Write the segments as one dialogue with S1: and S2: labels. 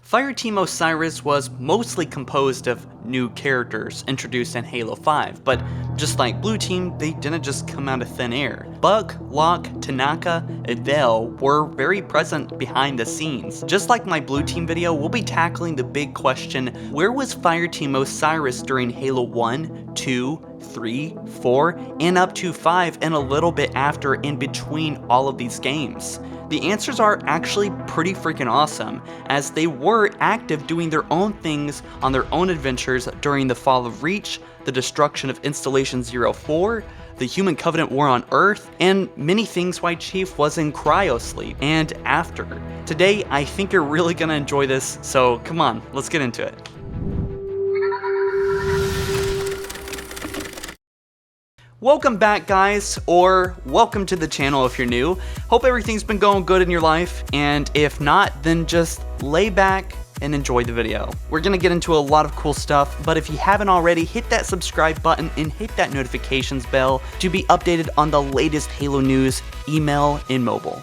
S1: Fireteam Osiris was mostly composed of new characters introduced in Halo 5, but just like Blue Team, they didn't just come out of thin air. Buck, Locke, Tanaka, and Vale were very present behind the scenes. Just like my Blue Team video, we'll be tackling the big question, where was Fireteam Osiris during Halo 1, 2, 3, 4, and up to 5, and a little bit after in between all of these games? The answers are actually pretty freaking awesome, as they were active doing their own things on their own adventures during the fall of Reach, the destruction of Installation 04, the Human Covenant War on Earth, and many things while Chief was in cryosleep, and after. Today, I think you're really gonna enjoy this, so come on, let's get into it. Welcome back, guys, or welcome to the channel if you're new. Hope everything's been going good in your life, and if not, then just lay back and enjoy the video. We're gonna get into a lot of cool stuff, but if you haven't already, hit that subscribe button and hit that notifications bell to be updated on the latest Halo news, email, and mobile.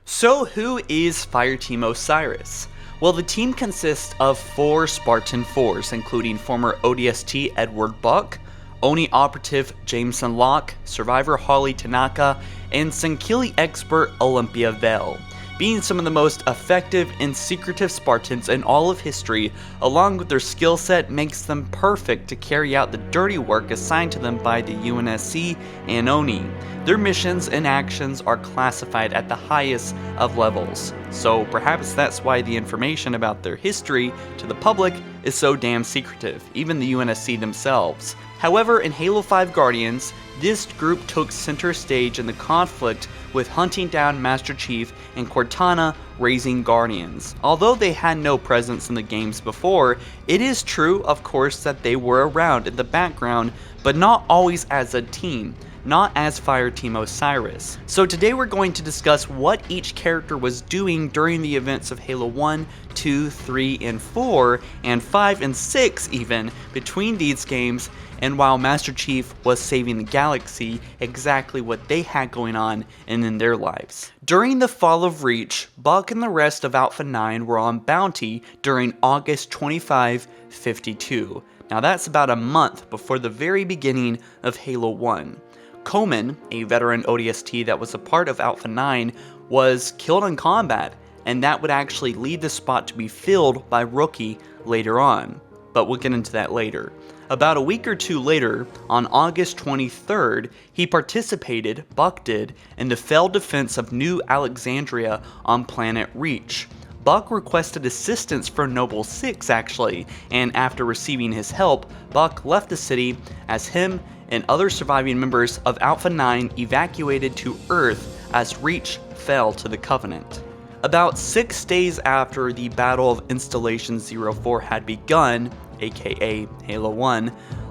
S1: So who is Fireteam Osiris? Well, the team consists of 4 Spartan 4s, including former ODST Edward Buck, Oni operative Jameson Locke, survivor Holly Tanaka, and Sankili expert Olympia Vale. Being some of the most effective and secretive Spartans in all of history, along with their skill set, makes them perfect to carry out the dirty work assigned to them by the UNSC and Oni. Their missions and actions are classified at the highest of levels, so perhaps that's why the information about their history to the public is so damn secretive, even the UNSC themselves. However, in Halo 5 Guardians, this group took center stage in the conflict with hunting down Master Chief and Cortana raising Guardians. Although they had no presence in the games before, it is true, of course, that they were around in the background, but not always as a team, not as Fireteam Osiris. So today we're going to discuss what each character was doing during the events of Halo 1, 2, 3, and 4, and 5 and 6 even, between these games, and while Master Chief was saving the galaxy, exactly what they had going on and in their lives. During the fall of Reach, Buck and the rest of Alpha 9 were on bounty during August 25, 52. Now that's about a month before the very beginning of Halo 1. Coleman, a veteran ODST that was a part of Alpha 9, was killed in combat, and that would actually lead the spot to be filled by Rookie later on, but we'll get into that later. About a week or two later, on August 23rd, he participated, Buck did, in the failed defense of New Alexandria on planet Reach. Buck requested assistance for Noble 6 actually, and after receiving his help, Buck left the city as him and other surviving members of Alpha 9 evacuated to Earth as Reach fell to the Covenant. About 6 days after the Battle of Installation 04 had begun, aka Halo 1,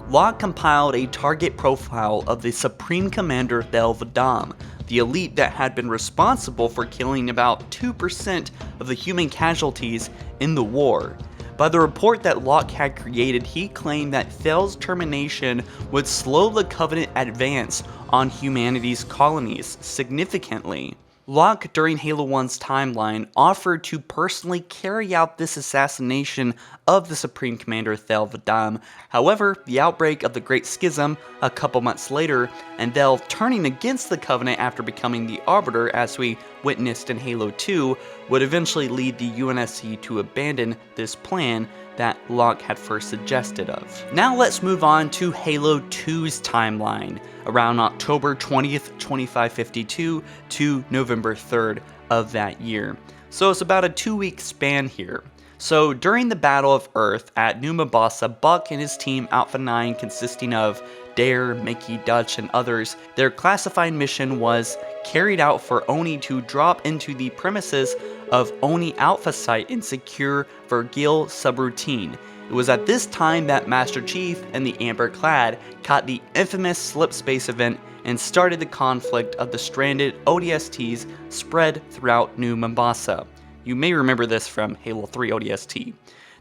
S1: Locke compiled a target profile of the Supreme Commander Thel 'Vadam, the elite that had been responsible for killing about 2% of the human casualties in the war. By the report that Locke had created, he claimed that Thel's termination would slow the Covenant advance on humanity's colonies significantly. Locke, during Halo 1's timeline, offered to personally carry out this assassination of the Supreme Commander Thel 'Vadam. However, the outbreak of the Great Schism a couple months later, and Thel turning against the Covenant after becoming the Arbiter, as we witnessed in Halo 2, would eventually lead the UNSC to abandon this plan that Locke had first suggested of. Now let's move on to Halo 2's timeline, around October 20th, 2552 to November 3rd of that year. So it's about a 2-week span here. So during the Battle of Earth at New Mombasa, Buck and his team Alpha 9, consisting of Dare, Mickey, Dutch, and others, their classified mission was carried out for Oni to drop into the premises of Oni Alpha Site and secure Vergil subroutine. It was at this time that Master Chief and the Amber Clad caught the infamous slip space event and started the conflict of the stranded ODSTs spread throughout New Mombasa. You may remember this from Halo 3 ODST.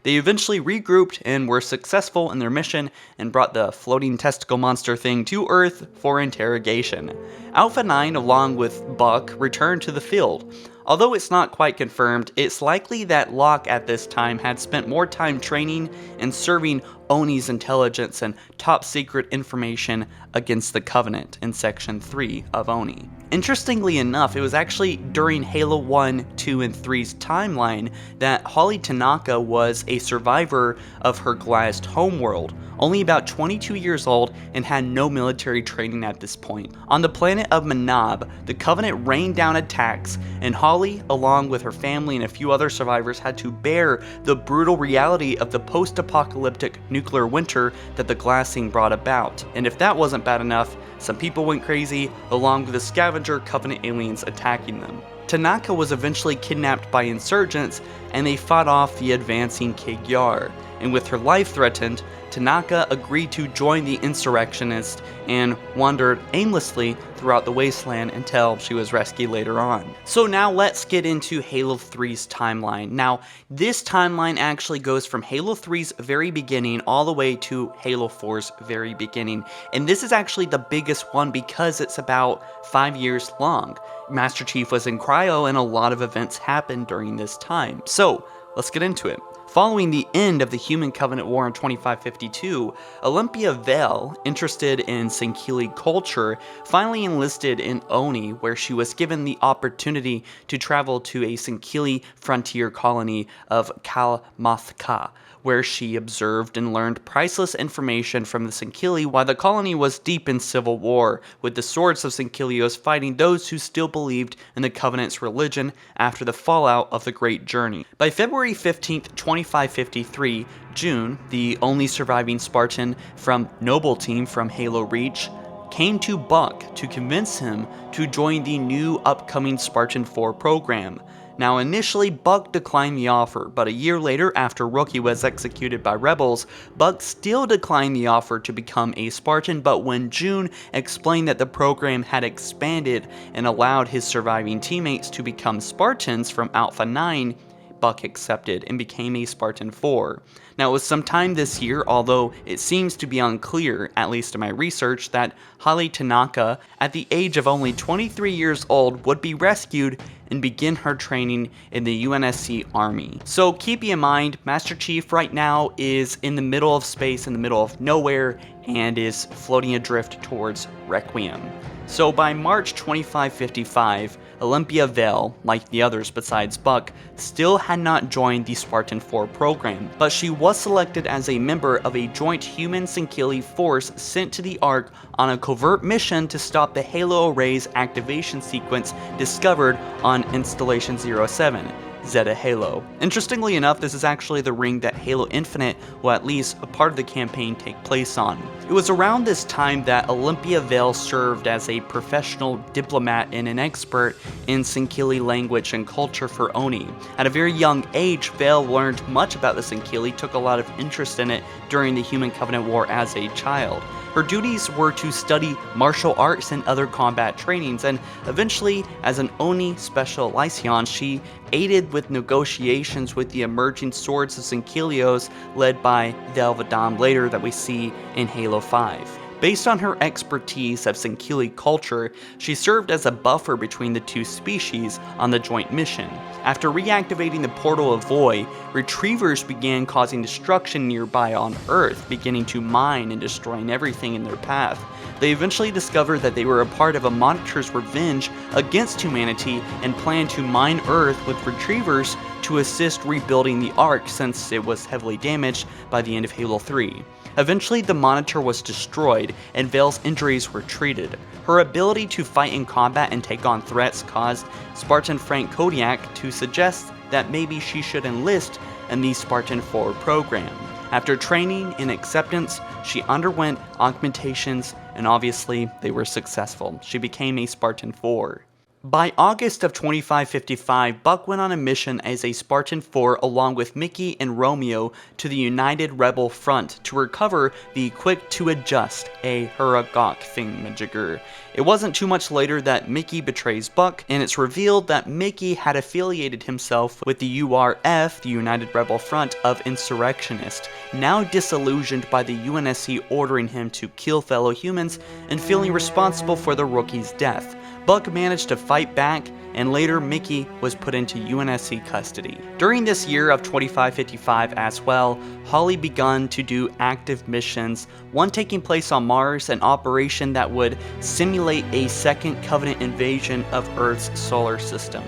S1: They eventually regrouped and were successful in their mission and brought the floating testicle monster thing to Earth for interrogation. Alpha 9, along with Buck, returned to the field. Although it's not quite confirmed, it's likely that Locke at this time had spent more time training and serving Oni's intelligence and top secret information against the Covenant in Section 3 of Oni. Interestingly enough, it was actually during Halo 1, 2, and 3's timeline that Holly Tanaka was a survivor of her glassed homeworld, only about 22 years old and had no military training at this point. On the planet of Manab, the Covenant rained down attacks, and Holly, along with her family and a few other survivors, had to bear the brutal reality of the post-apocalyptic nuclear winter that the glassing brought about. And if that wasn't bad enough, some people went crazy, along with the scavenger Covenant aliens attacking them. Tanaka was eventually kidnapped by insurgents, and they fought off the advancing Kig-Yar. And with her life threatened, Tanaka agreed to join the insurrectionists and wandered aimlessly throughout the wasteland until she was rescued later on. So now let's get into Halo 3's timeline. Now, this timeline actually goes from Halo 3's very beginning all the way to Halo 4's very beginning. And this is actually the biggest one because it's about 5 years long. Master Chief was in cryo and a lot of events happened during this time. So let's get into it. Following the end of the Human Covenant War in 2552, Olympia Vale, interested in Sankili culture, finally enlisted in Oni, where she was given the opportunity to travel to a Sankili frontier colony of Kalmathka, where she observed and learned priceless information from the Sankili while the colony was deep in civil war, with the swords of Sankilios fighting those who still believed in the Covenant's religion after the fallout of the Great Journey. By February 15th, 2553, June, the only surviving Spartan from Noble Team from Halo Reach, came to Buck to convince him to join the new upcoming Spartan 4 program. Now initially, Buck declined the offer, but a year later after Rookie was executed by rebels, Buck still declined the offer to become a Spartan, but when June explained that the program had expanded and allowed his surviving teammates to become Spartans from Alpha 9, Buck accepted and became a Spartan 4. Now it was sometime this year, although it seems to be unclear, at least in my research, that Holly Tanaka, at the age of only 23 years old, would be rescued and begin her training in the UNSC Army. So keep in mind, Master Chief right now is in the middle of space, in the middle of nowhere, and is floating adrift towards Requiem. So by March 2555, Olympia Vale, like the others besides Buck, still had not joined the Spartan 4 program, but she was selected as a member of a joint human-Sankili force sent to the Ark on a covert mission to stop the Halo Array's activation sequence discovered on Installation 07. Zeta Halo. Interestingly enough, this is actually the ring that Halo Infinite, or at least a part of the campaign, take place on. It was around this time that Olympia Vale served as a professional diplomat and an expert in Sankili language and culture for Oni. At a very young age, Vale learned much about the Sankili, took a lot of interest in it during the Human Covenant War as a child. Her duties were to study martial arts and other combat trainings, and eventually, as an Oni Special Lycion, she aided with negotiations with the emerging swords of Sankilios led by Velvedam later that we see in Halo 5. Based on her expertise of Sankili culture, she served as a buffer between the two species on the joint mission. After reactivating the portal of Void, retrievers began causing destruction nearby on Earth, beginning to mine and destroying everything in their path. They eventually discovered that they were a part of a Monitor's revenge against humanity and planned to mine Earth with retrievers to assist rebuilding the Ark since it was heavily damaged by the end of Halo 3. Eventually, the Monitor was destroyed, and Vale's injuries were treated. Her ability to fight in combat and take on threats caused Spartan Frank Kodiak to suggest that maybe she should enlist in the Spartan 4 program. After training and acceptance, she underwent augmentations, and obviously, they were successful. She became a Spartan 4. By August of 2555, Buck went on a mission as a Spartan 4 along with Mickey and Romeo to the United Rebel Front to recover the Quick to Adjust, a Huragok thingamajigger. It wasn't too much later that Mickey betrays Buck, and it's revealed that Mickey had affiliated himself with the URF, the United Rebel Front of Insurrectionists, now disillusioned by the UNSC ordering him to kill fellow humans and feeling responsible for the rookie's death. Buck managed to fight back, and later Mickey was put into UNSC custody. During this year of 2555 as well, Holly begun to do active missions, one taking place on Mars, an operation that would simulate a second Covenant invasion of Earth's solar system.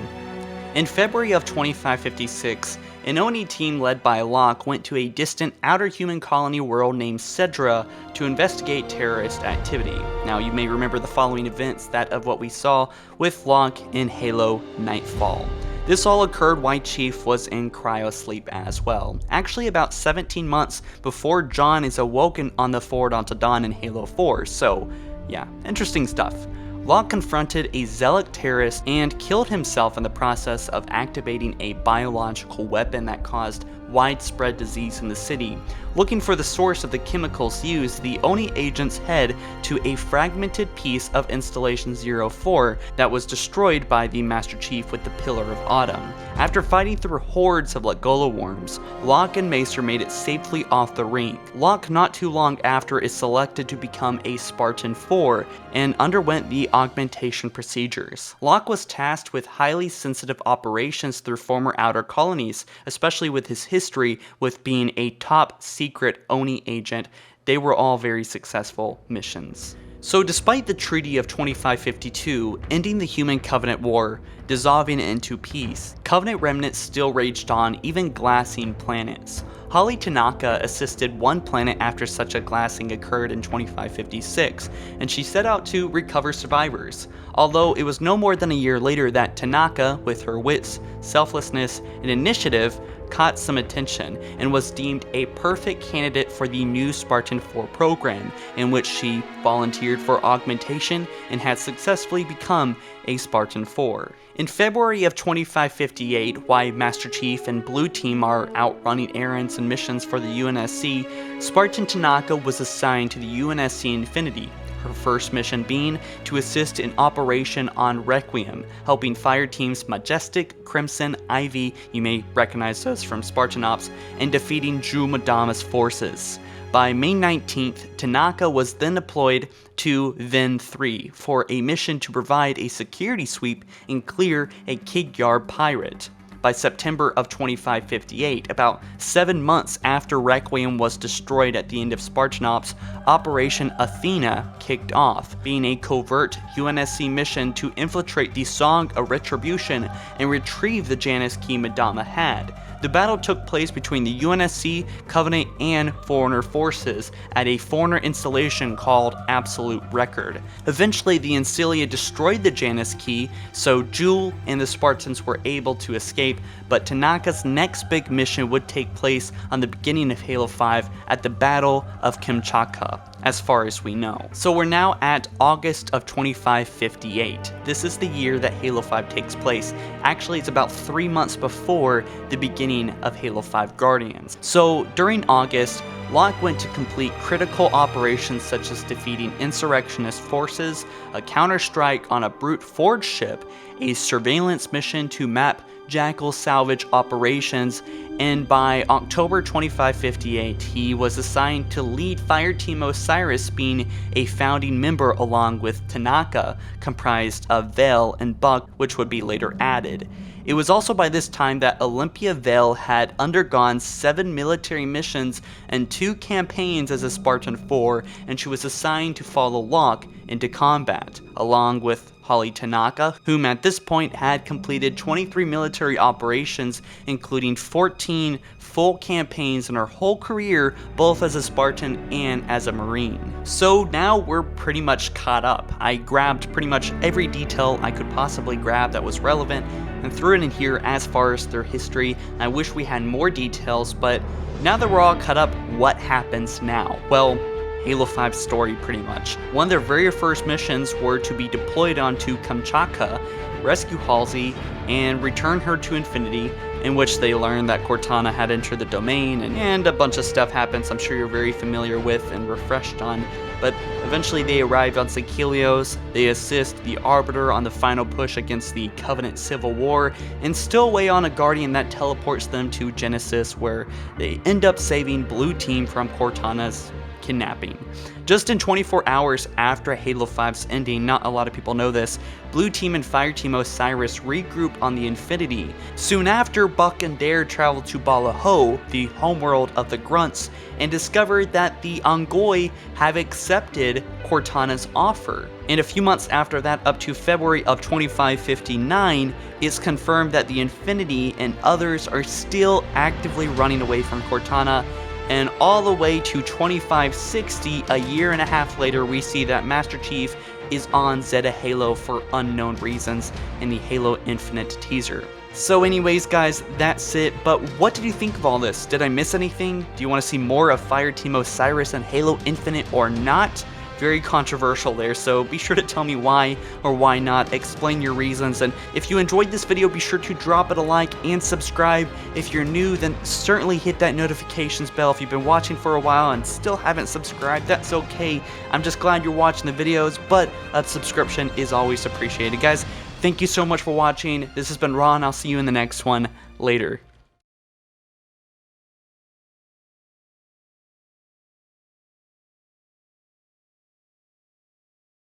S1: In February of 2556, an ONI team led by Locke went to a distant outer human colony world named Cedra to investigate terrorist activity. Now you may remember the following events, that of what we saw with Locke in Halo Nightfall. This all occurred while Chief was in cryosleep as well, actually about 17 months before John is awoken on the Forward Unto Dawn in Halo 4, so yeah, interesting stuff. Locke confronted a zealot terrorist and killed himself in the process of activating a biological weapon that caused widespread disease in the city. Looking for the source of the chemicals used, the ONI agents head to a fragmented piece of Installation 04 that was destroyed by the Master Chief with the Pillar of Autumn. After fighting through hordes of Lagola worms, Locke and Maester made it safely off the rink. Locke, not too long after, is selected to become a Spartan 4 and underwent the augmentation procedures. Locke was tasked with highly sensitive operations through former outer colonies, especially with his history with being a top secret ONI agent. They were all very successful missions. So despite the Treaty of 2552 ending the Human Covenant War, dissolving it into peace, Covenant remnants still raged on, even glassing planets. Holly Tanaka assisted one planet after such a glassing occurred in 2556, and she set out to recover survivors. Although it was no more than a year later that Tanaka, with her wits, selflessness, and initiative, caught some attention and was deemed a perfect candidate for the new Spartan 4 program, in which she volunteered for augmentation and had successfully become a Spartan 4. In February of 2558, while Master Chief and Blue Team are out running errands and missions for the UNSC, Spartan Tanaka was assigned to the UNSC Infinity, her first mission being to assist in Operation on Requiem, helping fire teams Majestic, Crimson, Ivy, you may recognize those from Spartan Ops, and defeating Drew Madama's forces. By May 19th, Tanaka was then deployed to Ven 3 for a mission to provide a security sweep and clear a Kig-Yar pirate. By September of 2558, about 7 months after Requiem was destroyed at the end of Spartan Ops, Operation Athena kicked off, being a covert UNSC mission to infiltrate the Song of Retribution and retrieve the Janus key Madama had. The battle took place between the UNSC, Covenant, and Foreigner forces at a Foreigner installation called Absolute Record. Eventually, the Ancilia destroyed the Janus key, so Jewel and the Spartans were able to escape, but Tanaka's next big mission would take place on the beginning of Halo 5 at the Battle of Kimchaka, as far as we know. So we're now at August of 2558. This is the year that Halo 5 takes place. Actually, it's about 3 months before the beginning of Halo 5 Guardians. So during August, Locke went to complete critical operations such as defeating insurrectionist forces, a counter-strike on a brute forge ship, a surveillance mission to map Jackal salvage operations, and by October 2558, he was assigned to lead Fireteam Osiris, being a founding member along with Tanaka, comprised of Vale and Buck, which would be later added. It was also by this time that Olympia Vale had undergone 7 military missions and 2 campaigns as a Spartan 4, and she was assigned to follow Locke into combat, along with Holly Tanaka, whom at this point had completed 23 military operations, including 14 full campaigns in her whole career, both as a Spartan and as a Marine. So now we're pretty much caught up. I grabbed pretty much every detail I could possibly grab that was relevant and threw it in here as far as their history. I wish we had more details, but now that we're all caught up, what happens now? Well, Halo 5 story pretty much. One of their very first missions were to be deployed onto Kamchatka, rescue Halsey, and return her to Infinity, in which they learned that Cortana had entered the domain, and a bunch of stuff happens I'm sure you're very familiar with and refreshed on. But eventually they arrive on Sekelios, they assist the Arbiter on the final push against the Covenant Civil War, and still away on a Guardian that teleports them to Genesis, where they end up saving Blue Team from Cortana's kidnapping. Just in 24 hours after Halo 5's ending, not a lot of people know this, Blue Team and Fireteam Osiris regroup on the Infinity. Soon after, Buck and Dare travel to Bala, the homeworld of the Grunts, and discover that the Ongoi have accepted Cortana's offer. And a few months after that, up to February of 2559, it's confirmed that the Infinity and others are still actively running away from Cortana. And all the way to 2560, a year and a half later, we see that Master Chief is on Zeta Halo for unknown reasons in the Halo Infinite teaser. So anyways guys, that's it, but what did you think of all this? Did I miss anything? Do you want to see more of Fireteam Osiris and Halo Infinite or not? Very controversial there, so be sure to tell me why or why not, explain your reasons, and if you enjoyed this video, be sure to drop it a like and subscribe. If you're new, then certainly hit that notifications bell. If you've been watching for a while and still haven't subscribed, that's okay. I'm just glad you're watching the videos, but a subscription is always appreciated. Guys, thank you so much for watching. This has been Ron. I'll see you in the next one. Later.